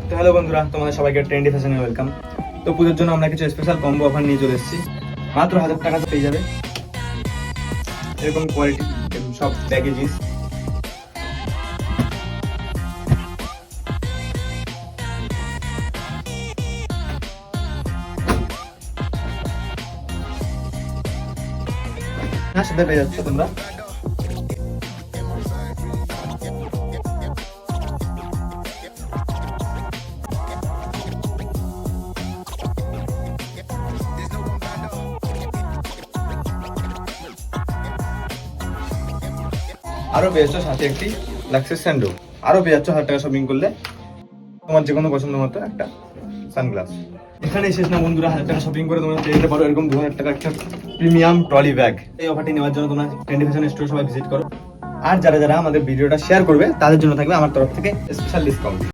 তো হ্যালো বন্ধুরা, তোমাদের সবাইকে ট্রেন্ডি ফ্যাশনে ওয়েলকাম। তো পুজোর জন্য আমরা কিছু স্পেশাল কম্বো অফার নিয়ে চলে এসেছি। মাত্র 1000 টাকা পেয়ে যাবে এরকম কোয়ালিটি সব প্যাকেজিস। হ্যাঁ, সাথে পেয়ে যাচ্ছ তোমরা। আরো পেয়ে যাচ্ছ সাথে একটি লাক্সের স্যান্ডো। আরো পেয়ে যাচ্ছ 1000 টাকা শপিং করলে তোমার যে কোনো পছন্দ মতো একটা সানগ্লাস। এখানে শেষ না বন্ধুরা, 1000 টাকা শপিং করে তোমরা পেয়ে যেতে পারো এরকম 2000 টাকা একটা প্রিমিয়াম ট্রলি ব্যাগ। এই অফারটি নেওয়ার জন্য তোমরা ট্রেন্ডি ফ্যাশন স্টোর সবাই ভিজিট করো। আর যারা যারা আমাদের ভিডিওটা শেয়ার করবে তাদের জন্য থাকবে আমার তরফ থেকে স্পেশাল ডিসকাউন্ট।